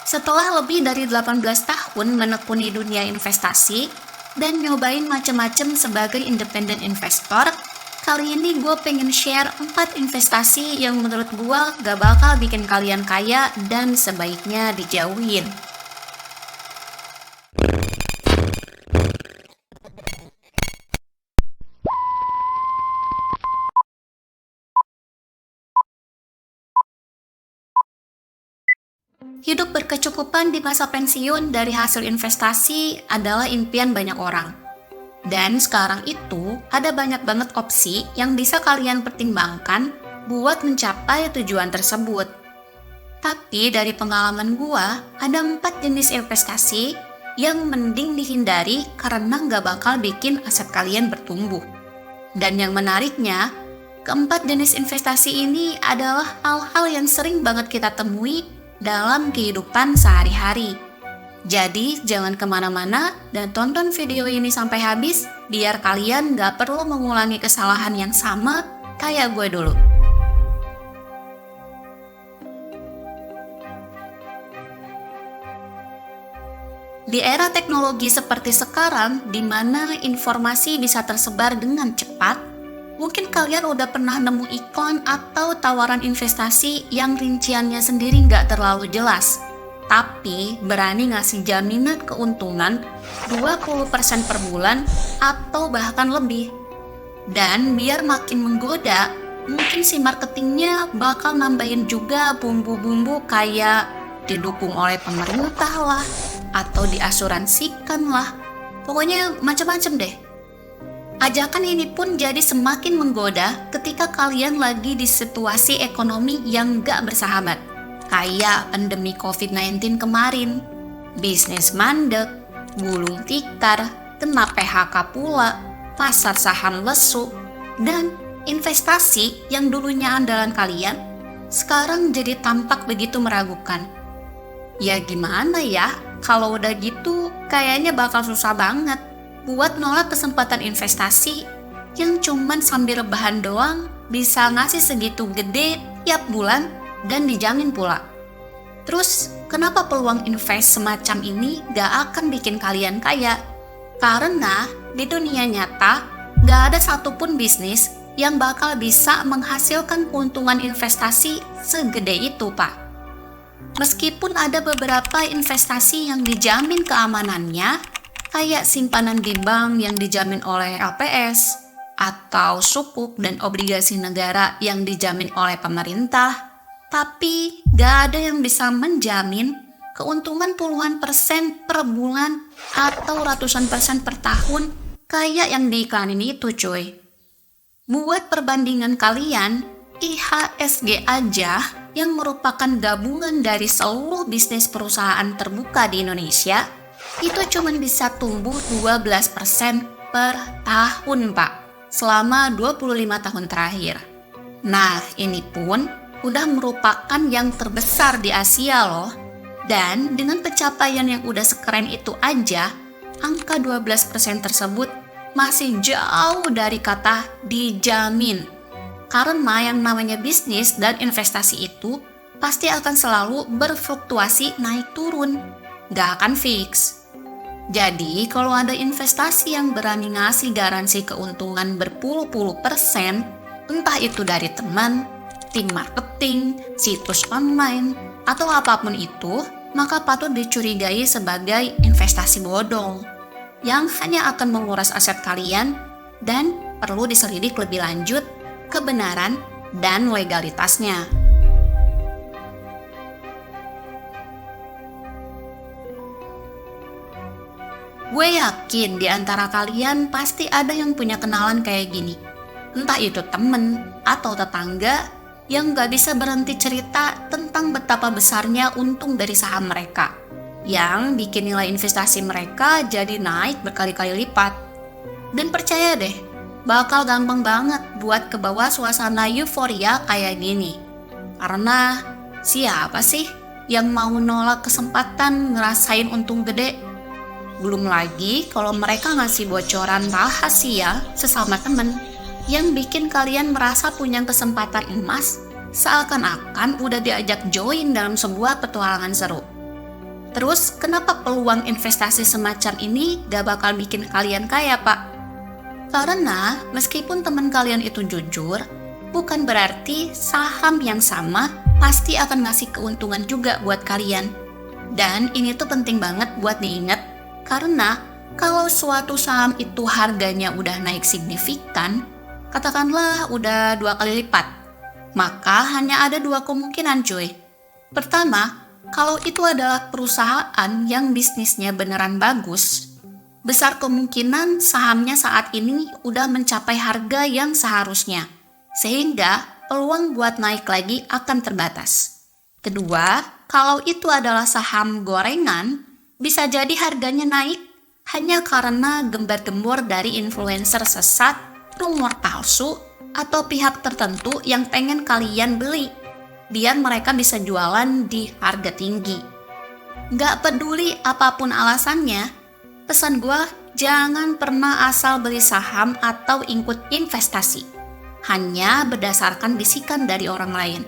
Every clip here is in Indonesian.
Setelah lebih dari 18 tahun menekuni dunia investasi dan nyobain macam-macam sebagai independent investor, kali ini gue pengen share 4 investasi yang menurut gue gak bakal bikin kalian kaya dan sebaiknya dijauhin. Hidup berkecukupan di masa pensiun dari hasil investasi adalah impian banyak orang. Dan sekarang itu ada banyak banget opsi yang bisa kalian pertimbangkan buat mencapai tujuan tersebut. Tapi dari pengalaman gua, ada 4 jenis investasi yang mending dihindari karena nggak bakal bikin aset kalian bertumbuh. Dan yang menariknya, keempat jenis investasi ini adalah hal-hal yang sering banget kita temui dalam kehidupan sehari-hari. Jadi jangan kemana-mana dan tonton video ini sampai habis biar kalian gak perlu mengulangi kesalahan yang sama kayak gue dulu. Di era teknologi seperti sekarang, di mana informasi bisa tersebar dengan cepat, mungkin kalian udah pernah nemu iklan atau tawaran investasi yang rinciannya sendiri nggak terlalu jelas, tapi berani ngasih jaminan keuntungan 20% per bulan atau bahkan lebih. Dan biar makin menggoda, mungkin si marketingnya bakal nambahin juga bumbu-bumbu kayak didukung oleh pemerintah lah, atau diasuransikan lah, pokoknya macam-macam deh. Ajakan ini pun jadi semakin menggoda ketika kalian lagi di situasi ekonomi yang gak bersahabat. Kayak pandemi COVID-19 kemarin, bisnis mandek, gulung tikar, kena PHK pula, pasar saham lesu, dan investasi yang dulunya andalan kalian, sekarang jadi tampak begitu meragukan. Ya gimana ya, kalau udah gitu kayaknya bakal susah banget buat nolak kesempatan investasi yang cuman sambil rebahan doang bisa ngasih segitu gede tiap bulan dan dijamin pula. Terus kenapa peluang invest semacam ini gak akan bikin kalian kaya? Karena di dunia nyata gak ada satupun bisnis yang bakal bisa menghasilkan keuntungan investasi segede itu, Pak. Meskipun ada beberapa investasi yang dijamin keamanannya, kayak simpanan di bank yang dijamin oleh LPS, atau sukuk dan obligasi negara yang dijamin oleh pemerintah, tapi gak ada yang bisa menjamin keuntungan puluhan persen per bulan atau ratusan persen per tahun kayak yang diiklanin itu, cuy. Buat perbandingan kalian, IHSG aja yang merupakan gabungan dari seluruh bisnis perusahaan terbuka di Indonesia itu cuma bisa tumbuh 12% per tahun, Pak, selama 25 tahun terakhir. Nah, ini pun udah merupakan yang terbesar di Asia loh. Dan dengan pencapaian yang udah sekeren itu aja, angka 12% tersebut masih jauh dari kata dijamin. Karena yang namanya bisnis dan investasi itu pasti akan selalu berfluktuasi naik turun, gak akan fix. Jadi kalau ada investasi yang berani ngasih garansi keuntungan berpuluh-puluh persen, entah itu dari teman, tim marketing, situs online, atau apapun itu, maka patut dicurigai sebagai investasi bodong yang hanya akan menguras aset kalian dan perlu diselidik lebih lanjut kebenaran dan legalitasnya. Gue yakin di antara kalian pasti ada yang punya kenalan kayak gini. Entah itu temen atau tetangga yang gak bisa berhenti cerita tentang betapa besarnya untung dari saham mereka, yang bikin nilai investasi mereka jadi naik berkali-kali lipat. Dan percaya deh, bakal gampang banget buat kebawa suasana euforia kayak gini. Karena siapa sih yang mau nolak kesempatan ngerasain untung gede? Belum lagi kalau mereka ngasih bocoran rahasia sesama temen yang bikin kalian merasa punya kesempatan emas seakan-akan udah diajak join dalam sebuah petualangan seru. Terus, kenapa peluang investasi semacam ini gak bakal bikin kalian kaya, Pak? Karena meskipun teman kalian itu jujur, bukan berarti saham yang sama pasti akan ngasih keuntungan juga buat kalian. Dan ini tuh penting banget buat diingat, karena kalau suatu saham itu harganya udah naik signifikan, katakanlah udah 2 kali lipat, maka hanya ada 2 kemungkinan cuy. Pertama, kalau itu adalah perusahaan yang bisnisnya beneran bagus, besar kemungkinan sahamnya saat ini udah mencapai harga yang seharusnya, sehingga peluang buat naik lagi akan terbatas. Kedua, kalau itu adalah saham gorengan, bisa jadi harganya naik hanya karena gembar-gembor dari influencer sesat, rumor palsu, atau pihak tertentu yang pengen kalian beli, biar mereka bisa jualan di harga tinggi. Gak peduli apapun alasannya, pesan gue, jangan pernah asal beli saham atau ikut investasi hanya berdasarkan bisikan dari orang lain.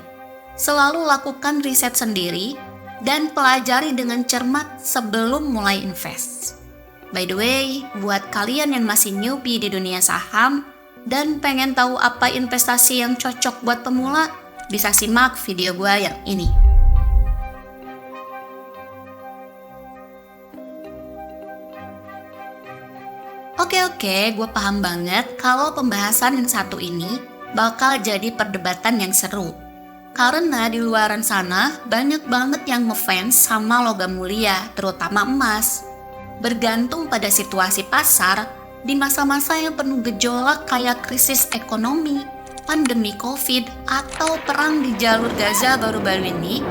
Selalu lakukan riset sendiri dan pelajari dengan cermat sebelum mulai invest. By the way, buat kalian yang masih newbie di dunia saham dan pengen tahu apa investasi yang cocok buat pemula, bisa simak video gue yang ini. Oke, gue paham banget kalau pembahasan yang satu ini bakal jadi perdebatan yang seru. Karena di luaran sana banyak banget yang ngefans sama logam mulia, terutama emas. Bergantung pada situasi pasar, di masa-masa yang penuh gejolak kayak krisis ekonomi, pandemi COVID, atau perang di jalur Gaza baru-baru ini,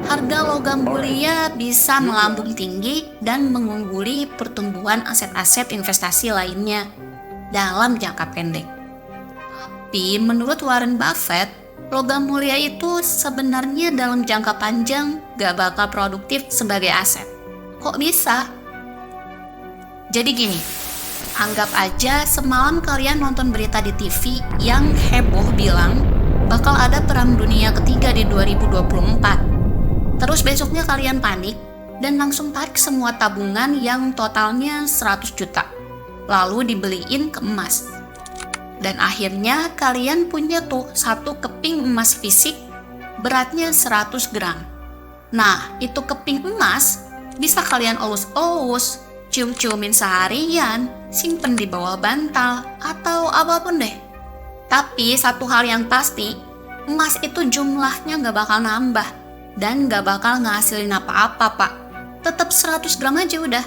harga logam mulia bisa melambung tinggi dan mengungguli pertumbuhan aset-aset investasi lainnya dalam jangka pendek. Tapi menurut Warren Buffett, logam mulia itu sebenarnya dalam jangka panjang gak bakal produktif sebagai aset. Kok bisa? Jadi gini, anggap aja semalam kalian nonton berita di TV yang heboh bilang bakal ada perang dunia ketiga di 2024. Terus besoknya kalian panik dan langsung tarik semua tabungan yang totalnya 100 juta. Lalu dibeliin ke emas. Dan akhirnya kalian punya tuh satu keping emas fisik beratnya 100 gram. Nah, itu keping emas bisa kalian elus-elus, cium-ciumin seharian, simpen di bawah bantal, atau apapun deh. Tapi satu hal yang pasti, emas itu jumlahnya gak bakal nambah dan gak bakal ngasilin apa-apa, Pak. Tetap 100 gram aja udah.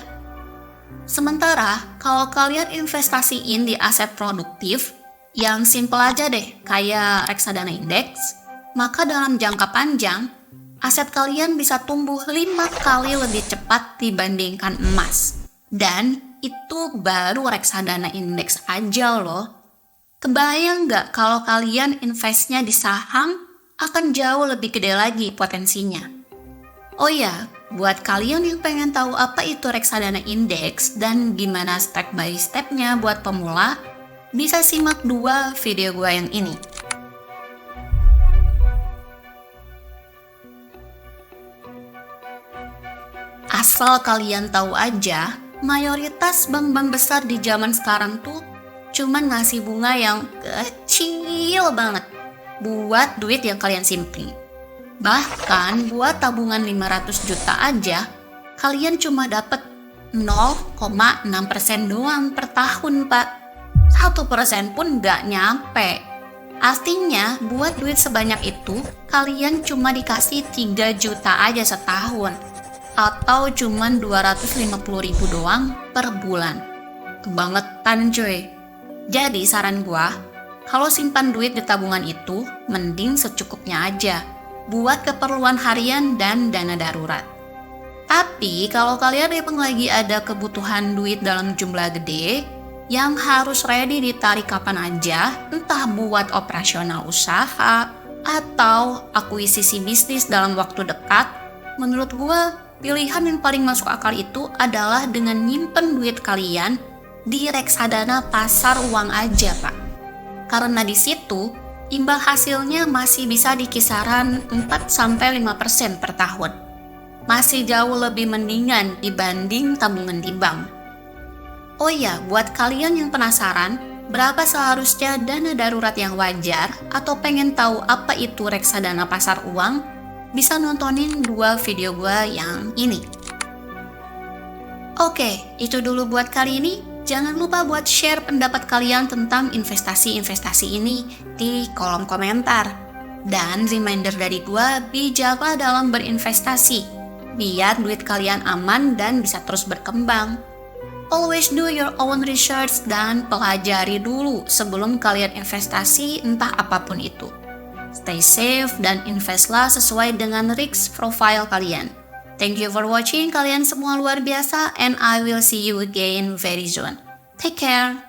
Sementara, kalau kalian investasiin di aset produktif, yang simple aja deh, kayak reksadana indeks, maka dalam jangka panjang, aset kalian bisa tumbuh 5 kali lebih cepat dibandingkan emas. Dan itu baru reksadana indeks aja loh. Kebayang nggak kalau kalian investnya di saham akan jauh lebih gede lagi potensinya. Oh ya, buat kalian yang pengen tahu apa itu reksadana indeks dan gimana step by stepnya buat pemula, bisa simak 2 video gue yang ini. Asal kalian tahu aja, mayoritas bank-bank besar di zaman sekarang tuh cuman ngasih bunga yang kecil banget buat duit yang kalian simpen. Bahkan buat tabungan 500 juta aja, kalian cuma dapat 0,6% doang per tahun, Pak. 1% pun nggak nyampe. Artinya, buat duit sebanyak itu, kalian cuma dikasih 3 juta aja setahun. Atau cuman 250.000 doang per bulan. Kebangetan cuy. Jadi saran gua, kalau simpan duit di tabungan itu, mending secukupnya aja, buat keperluan harian dan dana darurat. Tapi kalau kalian emang lagi ada kebutuhan duit dalam jumlah gede, yang harus ready ditarik kapan aja, entah buat operasional usaha, atau akuisisi bisnis dalam waktu dekat, menurut gua, pilihan yang paling masuk akal itu adalah dengan nyimpen duit kalian di reksadana pasar uang aja, Pak. Karena di situ, imbal hasilnya masih bisa di kisaran 4-5% per tahun. masih jauh lebih mendingan dibanding tabungan di bank. Oh iya, buat kalian yang penasaran, berapa seharusnya dana darurat yang wajar atau pengen tahu apa itu reksadana pasar uang, bisa nontonin 2 video gue yang ini. Oke, itu dulu buat kali ini. Jangan lupa buat share pendapat kalian tentang investasi-investasi ini di kolom komentar. Dan reminder dari gue, bijaklah dalam berinvestasi, biar duit kalian aman dan bisa terus berkembang. Always do your own research dan pelajari dulu sebelum kalian investasi entah apapun itu. Stay safe dan investlah sesuai dengan risk profile kalian. Thank you for watching, kalian semua luar biasa, and I will see you again very soon. Take care.